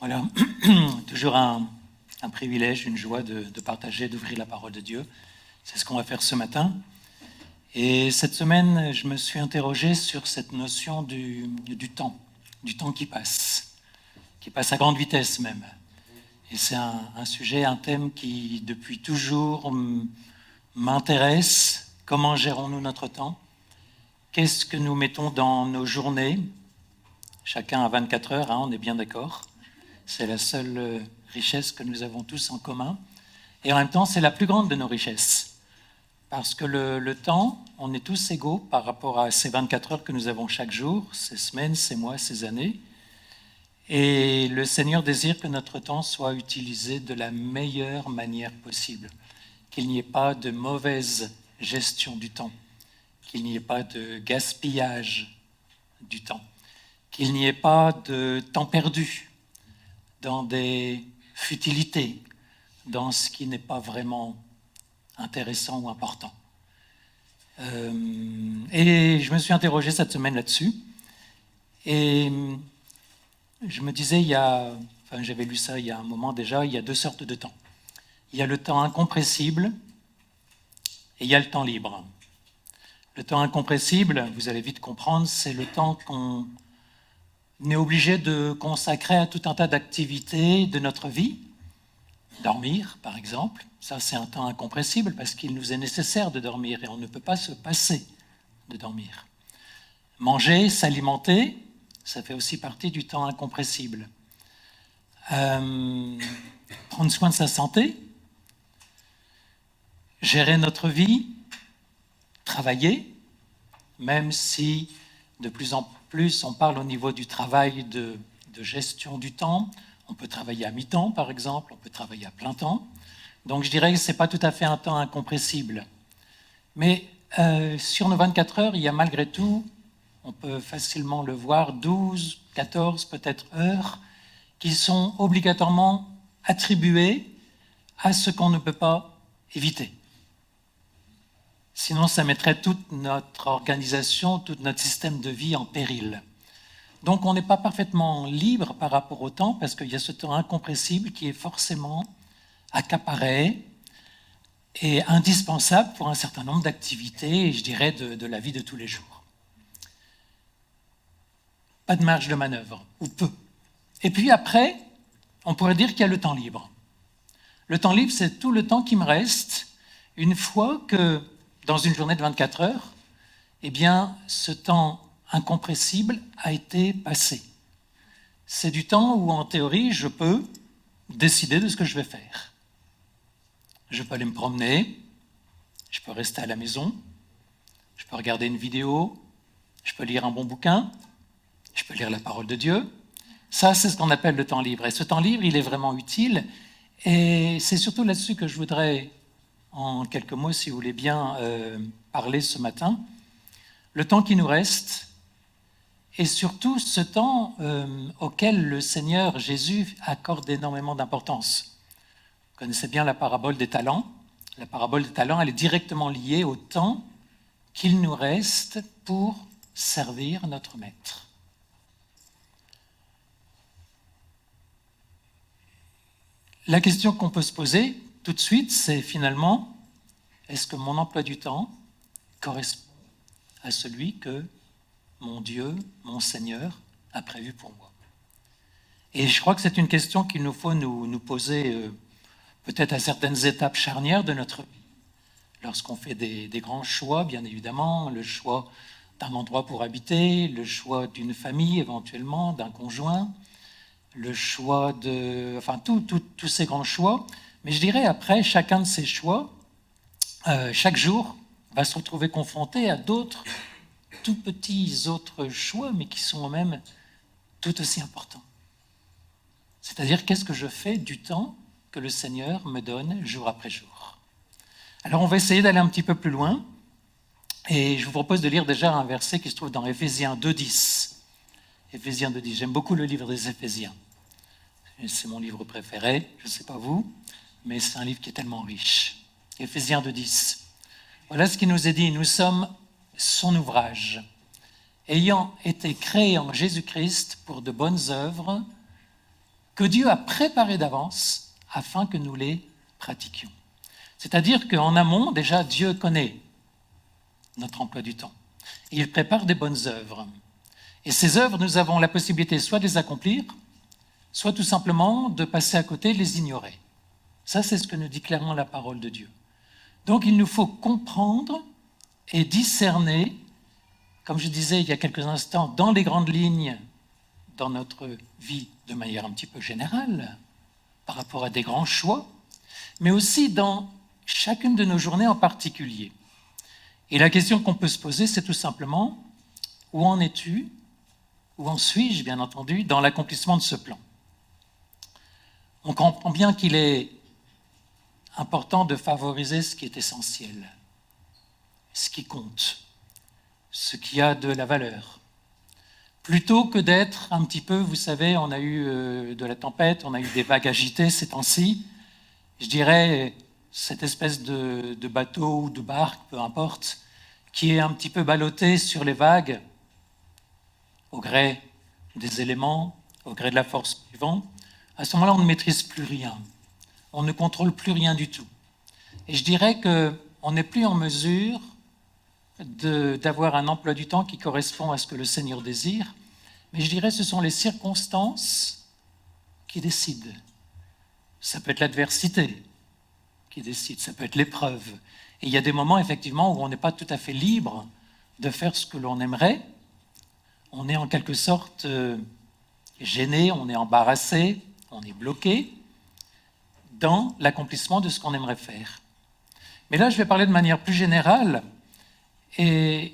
Voilà, toujours un privilège, une joie de partager, d'ouvrir la parole de Dieu. C'est ce qu'on va faire ce matin. Et cette semaine, je me suis interrogé sur cette notion du temps qui passe à grande vitesse même. Et c'est un sujet, un thème qui, depuis toujours, m'intéresse. Comment gérons-nous notre temps? Qu'est-ce que nous mettons dans nos journées? Chacun a 24 heures, on est bien d'accord. C'est la seule richesse que nous avons tous en commun. Et en même temps, c'est la plus grande de nos richesses. Parce que le temps, on est tous égaux par rapport à ces 24 heures que nous avons chaque jour, ces semaines, ces mois, ces années. Et le Seigneur désire que notre temps soit utilisé de la meilleure manière possible. Qu'il n'y ait pas de mauvaise gestion du temps. Qu'il n'y ait pas de gaspillage du temps. Qu'il n'y ait pas de temps perdu dans des futilités, dans ce qui n'est pas vraiment intéressant ou important. Et je me suis interrogé cette semaine là-dessus. Et je me disais, j'avais lu ça il y a un moment déjà, il y a deux sortes de temps. Il y a le temps incompressible et il y a le temps libre. Le temps incompressible, vous allez vite comprendre, c'est le temps qu'on est obligé de consacrer à tout un tas d'activités de notre vie. Dormir, par exemple, ça c'est un temps incompressible parce qu'il nous est nécessaire de dormir et on ne peut pas se passer de dormir. Manger, s'alimenter, ça fait aussi partie du temps incompressible. Prendre soin de sa santé, gérer notre vie, travailler, même si de plus en plus on parle au niveau du travail de gestion du temps. On peut travailler à mi-temps, par exemple, on peut travailler à plein temps. Donc je dirais que ce n'est pas tout à fait un temps incompressible. Mais sur nos 24 heures, il y a malgré tout, on peut facilement le voir, 12, 14 peut-être heures qui sont obligatoirement attribuées à ce qu'on ne peut pas éviter. Sinon, ça mettrait toute notre organisation, tout notre système de vie en péril. Donc, on n'est pas parfaitement libre par rapport au temps parce qu'il y a ce temps incompressible qui est forcément accaparé et indispensable pour un certain nombre d'activités, je dirais, de la vie de tous les jours. Pas de marge de manœuvre, ou peu. Et puis après, on pourrait dire qu'il y a le temps libre. Le temps libre, c'est tout le temps qui me reste une fois que, dans une journée de 24 heures, eh bien, ce temps incompressible a été passé. C'est du temps où, en théorie, je peux décider de ce que je vais faire. Je peux aller me promener, je peux rester à la maison, je peux regarder une vidéo, je peux lire un bon bouquin, je peux lire la parole de Dieu. Ça, c'est ce qu'on appelle le temps libre. Et ce temps libre, il est vraiment utile. Et c'est surtout là-dessus que je voudrais, en quelques mots, si vous voulez bien, parler ce matin. Le temps qui nous reste, et surtout ce temps auquel le Seigneur Jésus accorde énormément d'importance. Vous connaissez bien la parabole des talents. La parabole des talents, elle est directement liée au temps qu'il nous reste pour servir notre Maître. La question qu'on peut se poser tout de suite, c'est finalement, est-ce que mon emploi du temps correspond à celui que mon Dieu, mon Seigneur, a prévu pour moi? Et je crois que c'est une question qu'il nous faut nous poser peut-être à certaines étapes charnières de notre vie. Lorsqu'on fait des grands choix, bien évidemment, le choix d'un endroit pour habiter, le choix d'une famille éventuellement, d'un conjoint, le choix de... Enfin, tous ces grands choix. Mais je dirais, après, chacun de ces choix, chaque jour, va se retrouver confronté à d'autres tout petits autres choix, mais qui sont même tout aussi importants. C'est-à-dire, qu'est-ce que je fais du temps que le Seigneur me donne jour après jour? Alors, on va essayer d'aller un petit peu plus loin. Et je vous propose de lire déjà un verset qui se trouve dans Éphésiens 2.10. Éphésiens 2.10. J'aime beaucoup le livre des Éphésiens. C'est mon livre préféré, je ne sais pas vous, mais c'est un livre qui est tellement riche. Éphésiens 2.10. Voilà ce qui nous est dit. Nous sommes son ouvrage, ayant été créés en Jésus-Christ pour de bonnes œuvres, que Dieu a préparés d'avance afin que nous les pratiquions. C'est-à-dire qu'en amont, déjà, Dieu connaît notre emploi du temps. Et il prépare des bonnes œuvres. Et ces œuvres, nous avons la possibilité soit de les accomplir, soit tout simplement de passer à côté, de les ignorer. Ça, c'est ce que nous dit clairement la parole de Dieu. Donc, il nous faut comprendre et discerner, comme je disais il y a quelques instants, dans les grandes lignes, dans notre vie de manière un petit peu générale, par rapport à des grands choix, mais aussi dans chacune de nos journées en particulier. Et la question qu'on peut se poser, c'est tout simplement, où en es-tu, où en suis-je, bien entendu, dans l'accomplissement de ce plan? On comprend bien qu'il est important de favoriser ce qui est essentiel, ce qui compte, ce qui a de la valeur. Plutôt que d'être un petit peu, vous savez, on a eu de la tempête, on a eu des vagues agitées ces temps-ci, je dirais cette espèce de bateau ou de barque, peu importe, qui est un petit peu ballotté sur les vagues, au gré des éléments, au gré de la force du vent. À ce moment-là, on ne maîtrise plus rien. On ne contrôle plus rien du tout. Et je dirais qu'on n'est plus en mesure d'avoir un emploi du temps qui correspond à ce que le Seigneur désire, mais je dirais que ce sont les circonstances qui décident. Ça peut être l'adversité qui décide, ça peut être l'épreuve. Et il y a des moments, effectivement, où on n'est pas tout à fait libre de faire ce que l'on aimerait. On est en quelque sorte gêné, on est embarrassé, on est bloqué dans l'accomplissement de ce qu'on aimerait faire. Mais là, je vais parler de manière plus générale et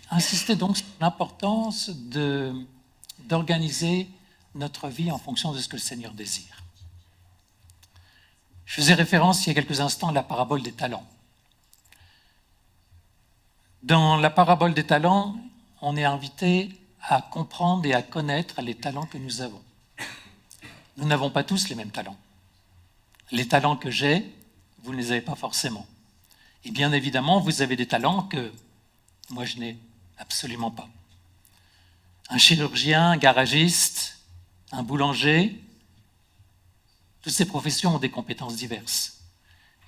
insister donc sur l'importance d'organiser notre vie en fonction de ce que le Seigneur désire. Je faisais référence il y a quelques instants à la parabole des talents. Dans la parabole des talents, on est invité à comprendre et à connaître les talents que nous avons. Nous n'avons pas tous les mêmes talents. Les talents que j'ai, vous ne les avez pas forcément. Et bien évidemment, vous avez des talents que moi je n'ai absolument pas. Un chirurgien, un garagiste, un boulanger, toutes ces professions ont des compétences diverses.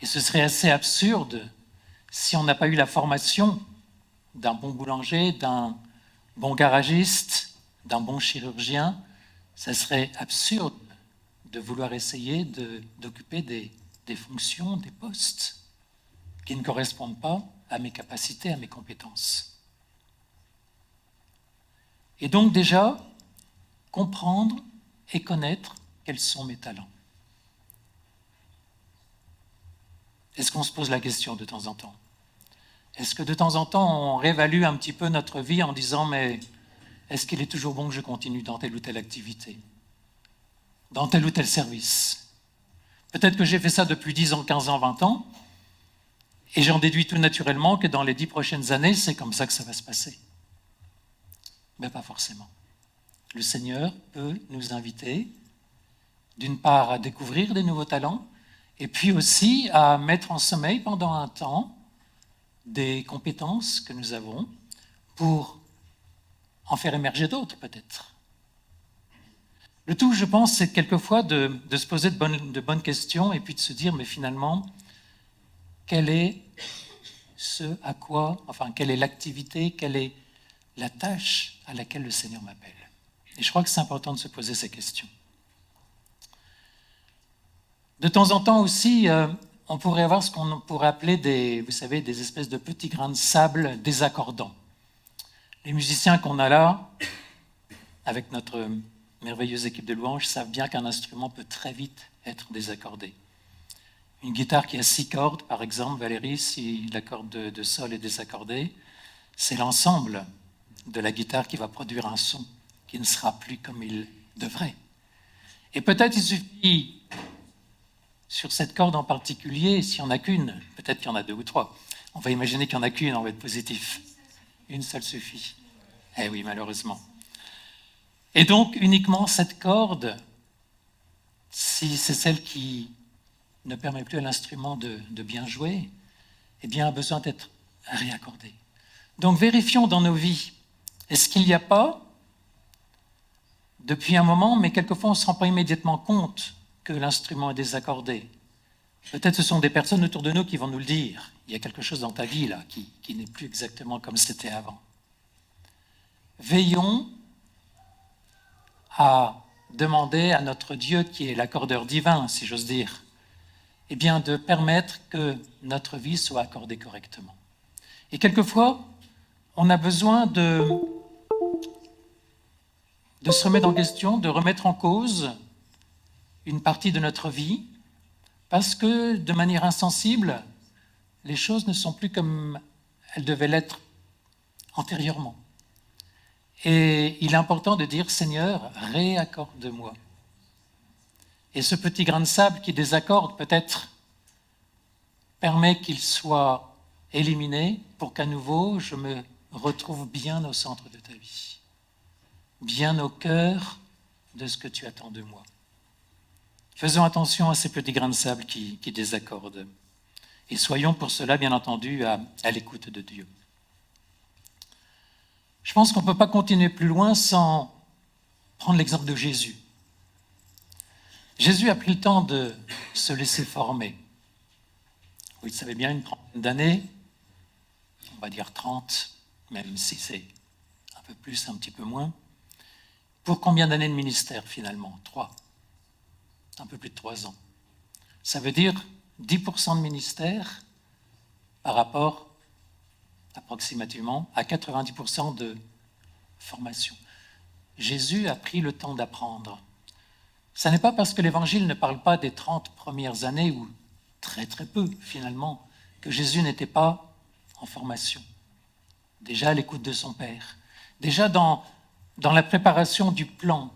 Et ce serait assez absurde si on n'a pas eu la formation d'un bon boulanger, d'un bon garagiste, d'un bon chirurgien. Ça serait absurde de vouloir essayer d'occuper des fonctions, des postes qui ne correspondent pas à mes capacités, à mes compétences. Et donc déjà, comprendre et connaître quels sont mes talents. Est-ce qu'on se pose la question de temps en temps? Est-ce que de temps en temps, on réévalue un petit peu notre vie en disant « mais est-ce qu'il est toujours bon que je continue dans telle ou telle activité, dans tel ou tel service? Peut-être que j'ai fait ça depuis 10 ans, 15 ans, 20 ans, et j'en déduis tout naturellement que dans les 10 prochaines années, c'est comme ça que ça va se passer. » Mais pas forcément. Le Seigneur peut nous inviter, d'une part, à découvrir des nouveaux talents, et puis aussi à mettre en sommeil pendant un temps des compétences que nous avons pour en faire émerger d'autres, peut-être. Le tout, je pense, c'est quelquefois de se poser de bonnes questions et puis de se dire, mais finalement, quel est ce à quoi, enfin, quelle est l'activité, quelle est la tâche à laquelle le Seigneur m'appelle? Et je crois que c'est important de se poser ces questions. De temps en temps aussi, on pourrait avoir ce qu'on pourrait appeler vous savez, des espèces de petits grains de sable désaccordants. Les musiciens qu'on a là, avec notre merveilleuse équipe de louanges, savent bien qu'un instrument peut très vite être désaccordé. Une guitare qui a 6 cordes, par exemple, Valérie, si la corde de sol est désaccordée, c'est l'ensemble de la guitare qui va produire un son qui ne sera plus comme il devrait. Et peut-être il suffit, sur cette corde en particulier, s'il n'y en a qu'une, peut-être qu'il y en a 2 ou 3. On va imaginer qu'il n'y en a qu'une, on va être positif. Une seule suffit. Eh oui, malheureusement. Et donc, uniquement cette corde, si c'est celle qui ne permet plus à l'instrument de bien jouer, eh bien, a besoin d'être réaccordée. Donc, vérifions dans nos vies, est-ce qu'il n'y a pas depuis un moment, mais quelquefois on ne se rend pas immédiatement compte que l'instrument est désaccordé. Peut-être ce sont des personnes autour de nous qui vont nous le dire. Il y a quelque chose dans ta vie là qui n'est plus exactement comme c'était avant. Veillons à demander à notre Dieu, qui est l'accordeur divin, si j'ose dire, eh bien de permettre que notre vie soit accordée correctement. Et quelquefois, on a besoin de se remettre en question, de remettre en cause une partie de notre vie, parce que de manière insensible, les choses ne sont plus comme elles devaient l'être antérieurement. Et il est important de dire, Seigneur, réaccorde-moi. Et ce petit grain de sable qui désaccorde peut-être permet qu'il soit éliminé pour qu'à nouveau je me retrouve bien au centre de ta vie, bien au cœur de ce que tu attends de moi. Faisons attention à ces petits grains de sable qui désaccordent. Et soyons pour cela, bien entendu, à l'écoute de Dieu. Je pense qu'on ne peut pas continuer plus loin sans prendre l'exemple de Jésus. Jésus a pris le temps de se laisser former. Vous le savez bien, une trentaine d'années, on va dire 30, même si c'est un peu plus, un petit peu moins. Pour combien d'années de ministère finalement? 3. Un peu plus de 3 ans. Ça veut dire 10% de ministère par rapport approximativement à 90% de formation. Jésus a pris le temps d'apprendre. Ce n'est pas parce que l'Évangile ne parle pas des 30 premières années, ou très très peu finalement, que Jésus n'était pas en formation. Déjà à l'écoute de son Père. Déjà dans la préparation du plan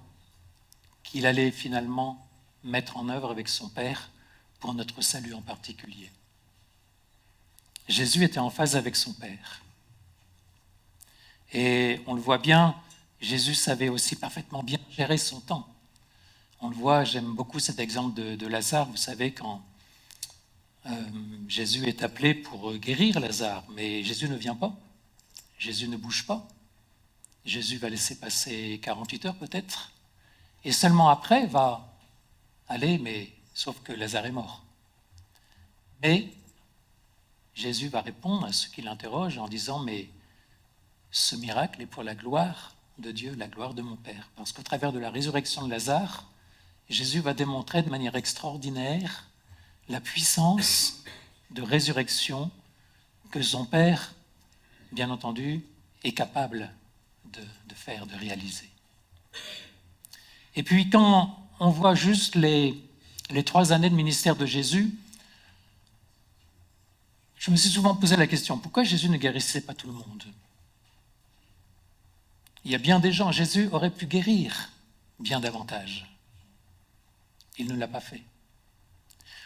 qu'il allait finalement mettre en œuvre avec son Père pour notre salut en particulier. Jésus était en phase avec son Père. Et on le voit bien, Jésus savait aussi parfaitement bien gérer son temps. On le voit, j'aime beaucoup cet exemple de Lazare. Vous savez, quand Jésus est appelé pour guérir Lazare, mais Jésus ne vient pas. Jésus ne bouge pas. Jésus va laisser passer 48 heures peut-être. Et seulement après va aller, mais sauf que Lazare est mort. Mais Jésus va répondre à ceux qui l'interrogent en disant, mais ce miracle est pour la gloire de Dieu, la gloire de mon Père. Parce qu'au travers de la résurrection de Lazare, Jésus va démontrer de manière extraordinaire la puissance de résurrection que son Père, bien entendu, est capable de faire, de réaliser. Et puis quand on voit juste les 3 années de ministère de Jésus, je me suis souvent posé la question, pourquoi Jésus ne guérissait pas tout le monde? Il y a bien des gens, Jésus aurait pu guérir bien davantage. Il ne l'a pas fait.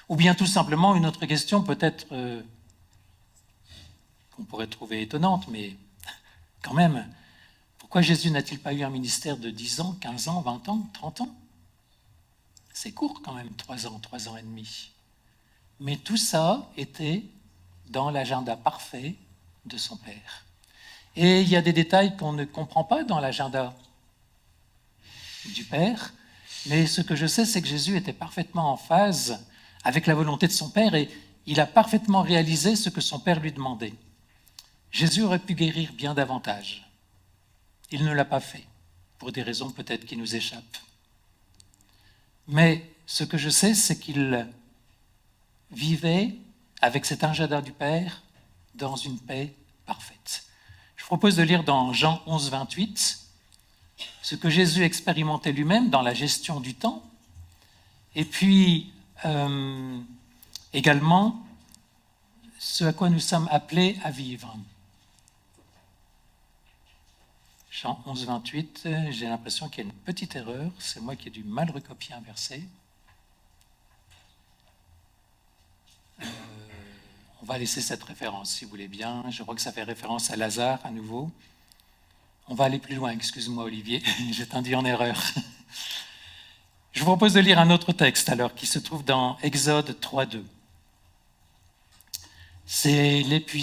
Ou bien tout simplement, une autre question peut-être qu'on pourrait trouver étonnante, mais quand même, pourquoi Jésus n'a-t-il pas eu un ministère de 10 ans, 15 ans, 20 ans, 30 ans? C'est court quand même, 3 ans, 3 ans et demi. Mais tout ça était dans l'agenda parfait de son Père. Et il y a des détails qu'on ne comprend pas dans l'agenda du Père, mais ce que je sais, c'est que Jésus était parfaitement en phase avec la volonté de son Père et il a parfaitement réalisé ce que son Père lui demandait. Jésus aurait pu guérir bien davantage. Il ne l'a pas fait, pour des raisons peut-être qui nous échappent. Mais ce que je sais, c'est qu'il vivait avec cet agenda du Père dans une paix parfaite. Je propose de lire dans Jean 11, 28, ce que Jésus expérimentait lui-même dans la gestion du temps, et puis également ce à quoi nous sommes appelés à vivre. Jean 11, 28, j'ai l'impression qu'il y a une petite erreur, c'est moi qui ai dû mal recopier un verset. On va laisser cette référence, si vous voulez bien. Je crois que ça fait référence à Lazare, à nouveau. On va aller plus loin, excuse-moi Olivier, j'ai induit en erreur. Je vous propose de lire un autre texte, alors, qui se trouve dans Exode 3, 2. C'est l'épisode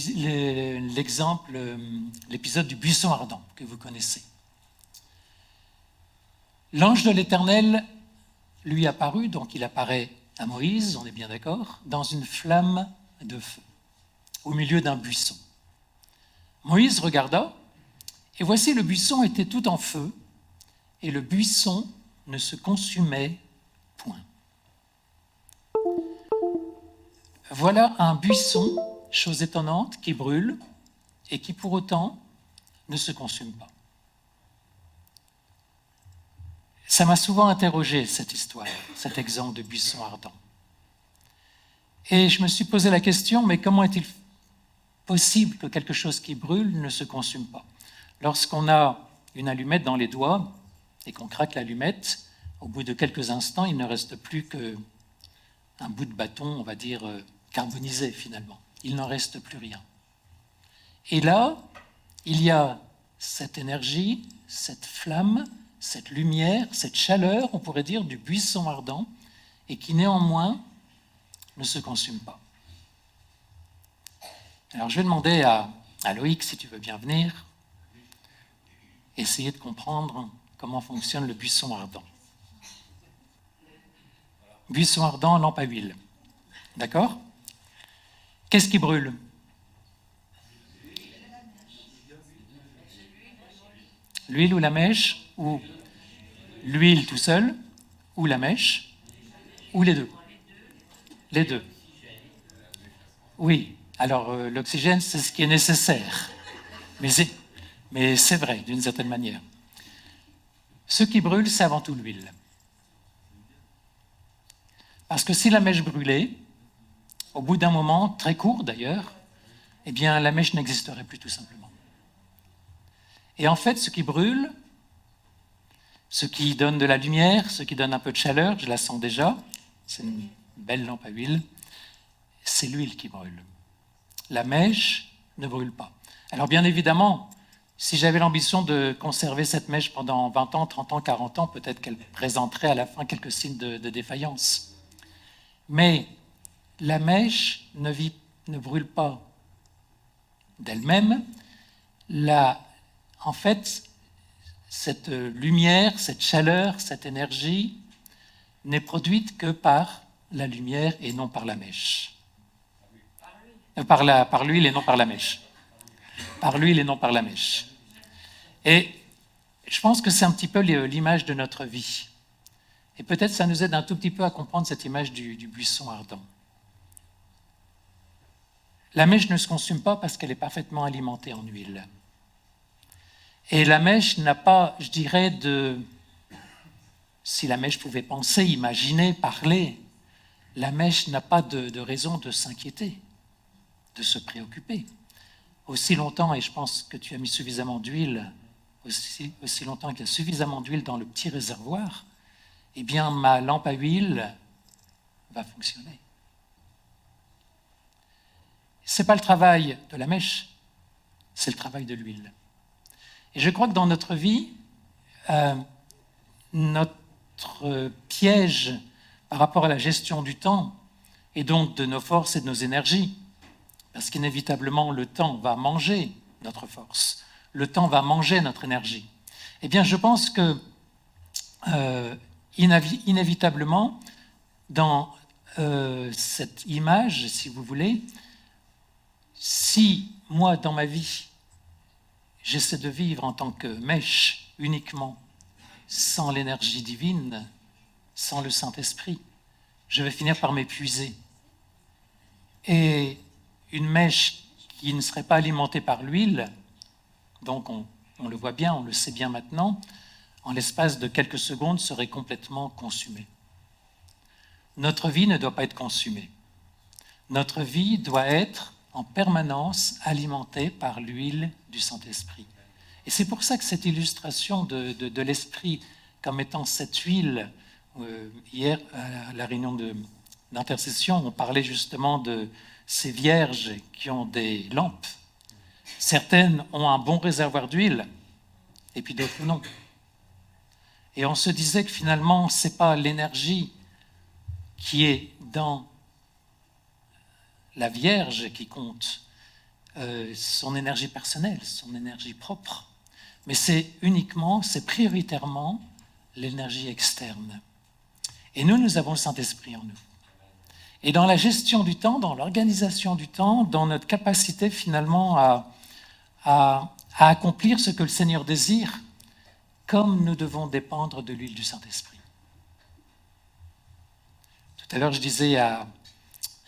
du buisson ardent que vous connaissez. L'ange de l'Éternel lui apparut, donc il apparaît à Moïse, on est bien d'accord, dans une flamme de feu, au milieu d'un buisson. Moïse regarda, et voici le buisson était tout en feu, et le buisson ne se consumait point. Voilà un buisson, chose étonnante, qui brûle et qui pour autant ne se consume pas. Ça m'a souvent interrogé, cette histoire, cet exemple de buisson ardent. Et je me suis posé la question, mais comment est-il possible que quelque chose qui brûle ne se consume pas? Lorsqu'on a une allumette dans les doigts et qu'on craque l'allumette, au bout de quelques instants, il ne reste plus qu'un bout de bâton, on va dire, carbonisé finalement. Il n'en reste plus rien. Et là, il y a cette énergie, cette flamme, cette lumière, cette chaleur, on pourrait dire, du buisson ardent, et qui néanmoins ne se consume pas. Alors je vais demander à Loïc, si tu veux bien venir, essayer de comprendre comment fonctionne le buisson ardent. Buisson ardent, lampe à huile. D'accord? Qu'est-ce qui brûle? L'huile ou la mèche? Ou l'huile tout seul? Ou la mèche? Ou les deux? Les deux. Oui. Alors, l'oxygène, c'est ce qui est nécessaire. Mais c'est vrai, d'une certaine manière. Ce qui brûle, c'est avant tout l'huile. Parce que si la mèche brûlait, au bout d'un moment, très court d'ailleurs, eh bien, la mèche n'existerait plus tout simplement. Et en fait, ce qui brûle, ce qui donne de la lumière, ce qui donne un peu de chaleur, je la sens déjà, c'est une belle lampe à huile, c'est l'huile qui brûle. La mèche ne brûle pas. Alors bien évidemment, si j'avais l'ambition de conserver cette mèche pendant 20 ans, 30 ans, 40 ans, peut-être qu'elle présenterait à la fin quelques signes de défaillance. Mais la mèche ne brûle pas d'elle-même. En fait, cette lumière, cette chaleur, cette énergie n'est produite que par la lumière et non par la mèche. Par l'huile et non par la mèche. Par l'huile et non par la mèche. Et je pense que c'est un petit peu l'image de notre vie. Et peut-être ça nous aide un tout petit peu à comprendre cette image du buisson ardent. La mèche ne se consume pas parce qu'elle est parfaitement alimentée en huile. Et la mèche n'a pas, je dirais, si la mèche pouvait penser, imaginer, parler, la mèche n'a pas de raison de s'inquiéter, de se préoccuper. Aussi longtemps, et je pense que tu as mis suffisamment d'huile, aussi longtemps qu'il y a suffisamment d'huile dans le petit réservoir, eh bien ma lampe à huile va fonctionner. Ce n'est pas le travail de la mèche, c'est le travail de l'huile. Et je crois que dans notre vie, notre piège par rapport à la gestion du temps, et donc de nos forces et de nos énergies, parce qu'inévitablement le temps va manger notre force, le temps va manger notre énergie, eh bien je pense que inévitablement, dans cette image, si vous voulez, si moi, dans ma vie, j'essaie de vivre en tant que mèche uniquement, sans l'énergie divine, sans le Saint-Esprit, je vais finir par m'épuiser. Et une mèche qui ne serait pas alimentée par l'huile, donc on le voit bien, on le sait bien maintenant, en l'espace de quelques secondes serait complètement consumée. Notre vie ne doit pas être consumée. Notre vie doit être en permanence alimentée par l'huile du Saint-Esprit. Et c'est pour ça que cette illustration de l'Esprit comme étant cette huile, hier à la réunion d'intercession, on parlait justement de ces vierges qui ont des lampes. Certaines ont un bon réservoir d'huile, et puis d'autres non. Et on se disait que finalement, ce n'est pas l'énergie qui est dans la Vierge qui compte, son énergie personnelle, son énergie propre, mais c'est prioritairement l'énergie externe. Et nous avons le Saint-Esprit en nous. Et dans la gestion du temps, dans l'organisation du temps, dans notre capacité finalement à accomplir ce que le Seigneur désire, comme nous devons dépendre de l'huile du Saint-Esprit. Tout à l'heure, je disais à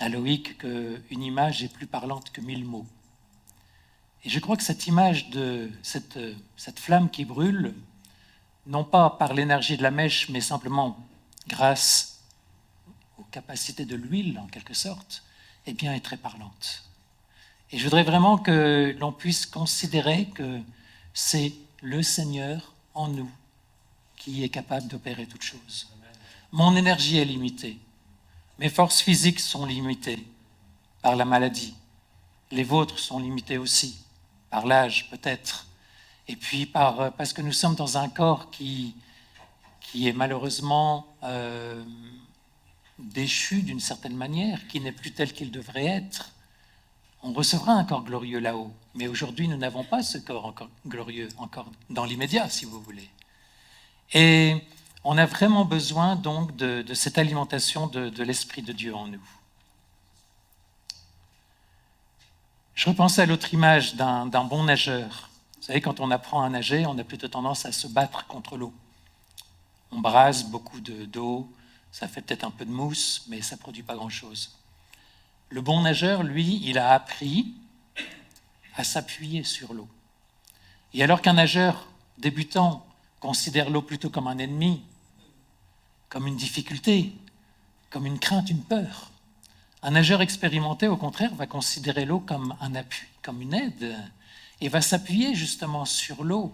Loïc qu'une image est plus parlante que 1000 mots. Et je crois que cette image de cette flamme qui brûle, non pas par l'énergie de la mèche, mais simplement grâce aux capacités de l'huile, en quelque sorte, eh bien, est très parlante. Et je voudrais vraiment que l'on puisse considérer que c'est le Seigneur en nous qui est capable d'opérer toutes choses. Mon énergie est limitée. Mes forces physiques sont limitées par la maladie. Les vôtres sont limitées aussi, par l'âge peut-être. Et puis parce que nous sommes dans un corps qui est malheureusement déchu d'une certaine manière, qui n'est plus tel qu'il devrait être. On recevra un corps glorieux là-haut. Mais aujourd'hui, nous n'avons pas ce corps encore glorieux, encore dans l'immédiat, si vous voulez. Et on a vraiment besoin donc de cette alimentation de l'Esprit de Dieu en nous. Je repensais à l'autre image d'un bon nageur. Vous savez, quand on apprend à nager, on a plutôt tendance à se battre contre l'eau. On brase beaucoup d'eau, ça fait peut-être un peu de mousse, mais ça ne produit pas grand-chose. Le bon nageur, lui, il a appris à s'appuyer sur l'eau. Et alors qu'un nageur débutant considère l'eau plutôt comme un ennemi, comme une difficulté, comme une crainte, une peur, un nageur expérimenté, au contraire, va considérer l'eau comme un appui, comme une aide, et va s'appuyer justement sur l'eau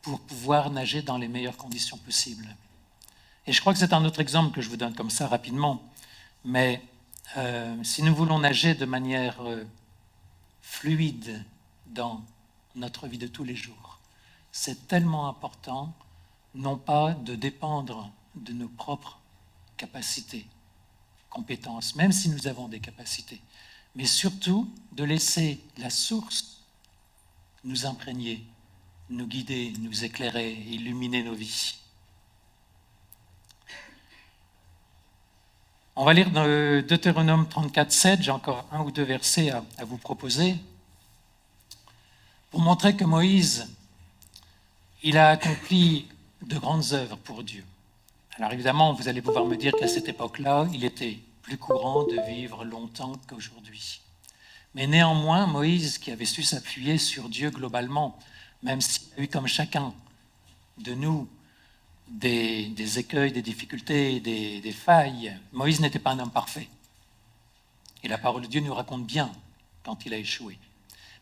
pour pouvoir nager dans les meilleures conditions possibles. Et je crois que c'est un autre exemple que je vous donne comme ça rapidement, mais si nous voulons nager de manière fluide dans notre vie de tous les jours, c'est tellement important, non pas de dépendre de nos propres capacités, compétences, même si nous avons des capacités, mais surtout de laisser la source nous imprégner, nous guider, nous éclairer, illuminer nos vies. On va lire dans Deutéronome 34:7, j'ai encore un ou deux versets à vous proposer, pour montrer que Moïse, il a accompli de grandes œuvres pour Dieu. Alors évidemment, vous allez pouvoir me dire qu'à cette époque-là, il était plus courant de vivre longtemps qu'aujourd'hui. Mais néanmoins, Moïse, qui avait su s'appuyer sur Dieu globalement, même s'il a eu comme chacun de nous des écueils, des difficultés, des failles, Moïse n'était pas un homme parfait. Et la parole de Dieu nous raconte bien quand il a échoué.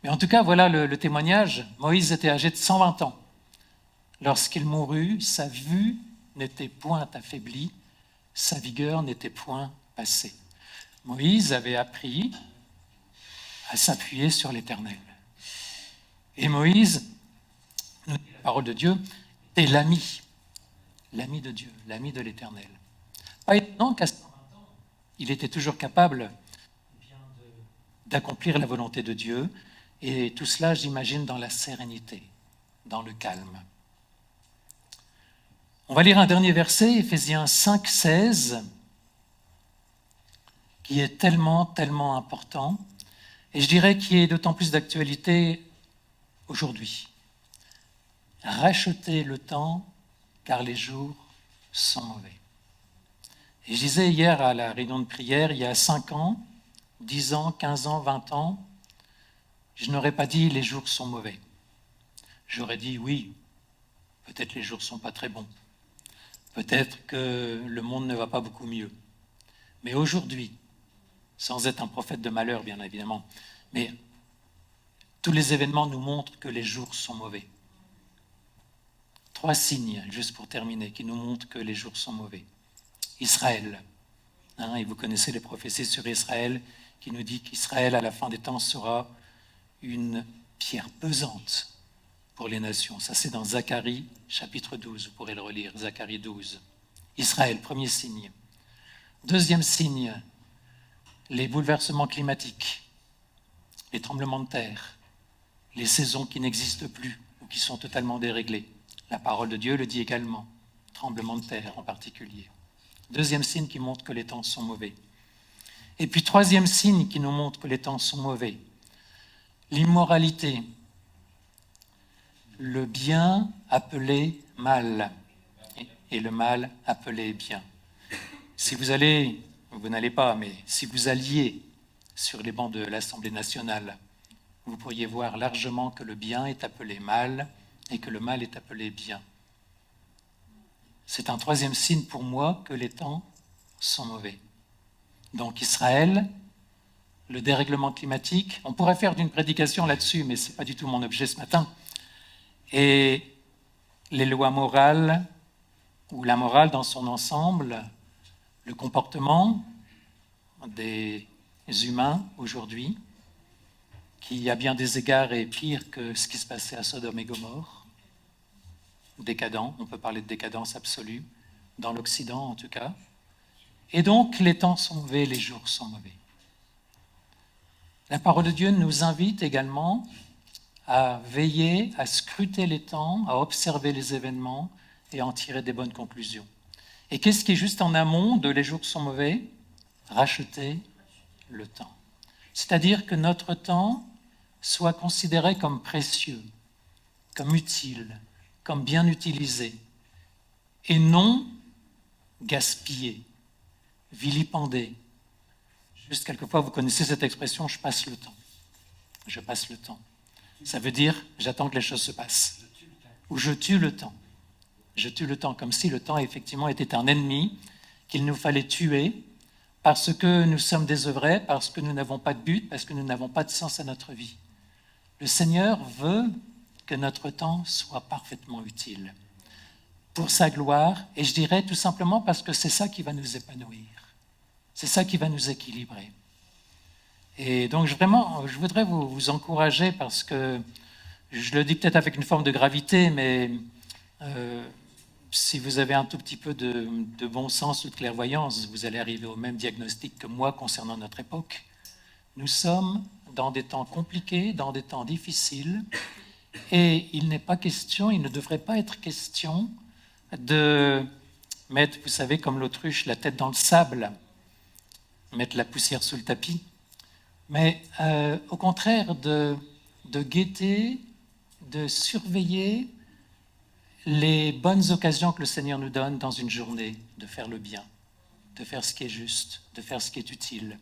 Mais en tout cas, voilà le témoignage. Moïse était âgé de 120 ans. Lorsqu'il mourut, sa vue n'était point affaiblie, sa vigueur n'était point passée. Moïse avait appris à s'appuyer sur l'Éternel. Et Moïse, nous dit la parole de Dieu, était l'ami de Dieu, l'ami de l'Éternel. Pas étonnant qu'à 120 ans, il était toujours capable d'accomplir la volonté de Dieu, et tout cela, j'imagine, dans la sérénité, dans le calme. On va lire un dernier verset, Éphésiens 5:16, qui est tellement, tellement important, et je dirais qu'il est d'autant plus d'actualité aujourd'hui. Rachetez le temps, car les jours sont mauvais. Et je disais hier à la réunion de prière, il y a 5 ans, 10 ans, 15 ans, 20 ans, je n'aurais pas dit les jours sont mauvais. J'aurais dit oui, peut-être les jours ne sont pas très bons. Peut-être que le monde ne va pas beaucoup mieux. Mais aujourd'hui, sans être un prophète de malheur, bien évidemment, mais tous les événements nous montrent que les jours sont mauvais. 3 signes, juste pour terminer, qui nous montrent que les jours sont mauvais. Israël, et vous connaissez les prophéties sur Israël, qui nous dit qu'Israël, à la fin des temps, sera une pierre pesante pour les nations. Ça, c'est dans Zacharie, chapitre 12, vous pourrez le relire, Zacharie 12. Israël, premier signe. Deuxième signe, les bouleversements climatiques, les tremblements de terre, les saisons qui n'existent plus ou qui sont totalement déréglées. La parole de Dieu le dit également. tremblements de terre en particulier. Deuxième signe qui montre que les temps sont mauvais. Et puis troisième signe qui nous montre que les temps sont mauvais, l'immoralité, le bien appelé mal et le mal appelé bien. Si vous allez, vous n'allez pas, mais si vous alliez sur les bancs de l'Assemblée nationale, vous pourriez voir largement que le bien est appelé mal et que le mal est appelé bien. C'est un troisième signe pour moi que les temps sont mauvais. Donc Israël, le dérèglement climatique, on pourrait faire d'une prédication là-dessus, mais ce n'est pas du tout mon objet ce matin. Et les lois morales, ou la morale dans son ensemble, le comportement des humains aujourd'hui, qui à bien des égards est pire que ce qui se passait à Sodome et Gomorrhe, décadent, on peut parler de décadence absolue, dans l'Occident en tout cas. Et donc les temps sont mauvais, les jours sont mauvais. La parole de Dieu nous invite également à veiller, à scruter les temps, à observer les événements et à en tirer des bonnes conclusions. Et qu'est-ce qui est juste en amont de les jours sont mauvais? Racheter le temps. C'est-à-dire que notre temps soit considéré comme précieux, comme utile, comme bien utilisé, et non gaspillé, vilipendé. Juste quelquefois, vous connaissez cette expression, je passe le temps. Je passe le temps. Ça veut dire, j'attends que les choses se passent. Ou je tue le temps. Je tue le temps, comme si le temps effectivement était un ennemi qu'il nous fallait tuer parce que nous sommes désœuvrés, parce que nous n'avons pas de but, parce que nous n'avons pas de sens à notre vie. Le Seigneur veut que notre temps soit parfaitement utile pour sa gloire, et je dirais tout simplement parce que c'est ça qui va nous épanouir, c'est ça qui va nous équilibrer. Et donc je voudrais vous encourager, parce que je le dis peut-être avec une forme de gravité, mais si vous avez un tout petit peu de bon sens ou de clairvoyance, vous allez arriver au même diagnostic que moi concernant notre époque. Nous sommes dans des temps compliqués, dans des temps difficiles, et il ne devrait pas être question de mettre, vous savez, comme l'autruche, la tête dans le sable, mettre la poussière sous le tapis, mais au contraire de guetter, de surveiller les bonnes occasions que le Seigneur nous donne dans une journée de faire le bien, de faire ce qui est juste, de faire ce qui est utile.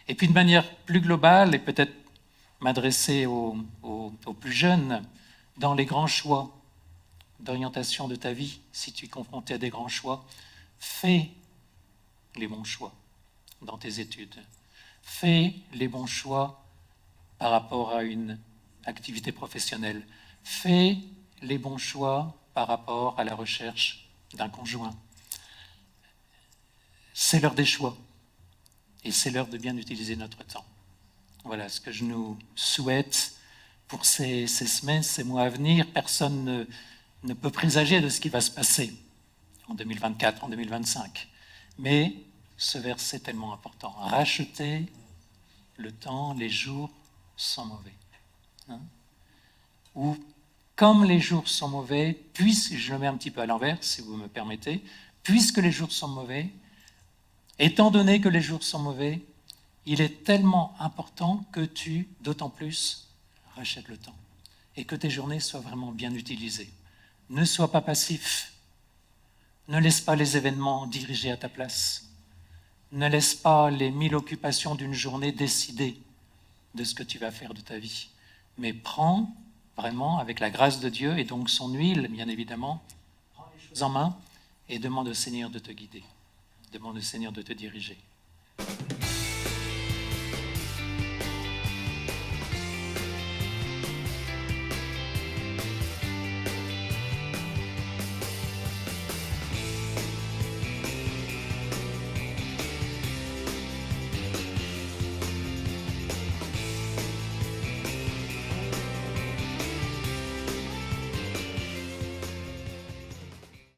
Et puis de manière plus globale, et peut-être m'adresser aux plus jeunes, dans les grands choix d'orientation de ta vie, si tu es confronté à des grands choix, fais les bons choix dans tes études. Fais les bons choix par rapport à une activité professionnelle. Fais les bons choix par rapport à la recherche d'un conjoint. C'est l'heure des choix et c'est l'heure de bien utiliser notre temps. Voilà ce que je nous souhaite pour ces semaines, ces mois à venir. Personne ne peut présager de ce qui va se passer en 2024, en 2025. Mais ce verset est tellement important. Racheter le temps, les jours sont mauvais. Ou comme les jours sont mauvais, je le mets un petit peu à l'envers, si vous me permettez, puisque les jours sont mauvais, étant donné que les jours sont mauvais, il est tellement important que tu, d'autant plus, rachètes le temps et que tes journées soient vraiment bien utilisées. Ne sois pas passif. Ne laisse pas les événements diriger à ta place. Ne laisse pas les 1000 occupations d'une journée décider de ce que tu vas faire de ta vie. Mais prends vraiment, avec la grâce de Dieu et donc son huile, bien évidemment, prends les choses en main et demande au Seigneur de te guider. Demande au Seigneur de te diriger.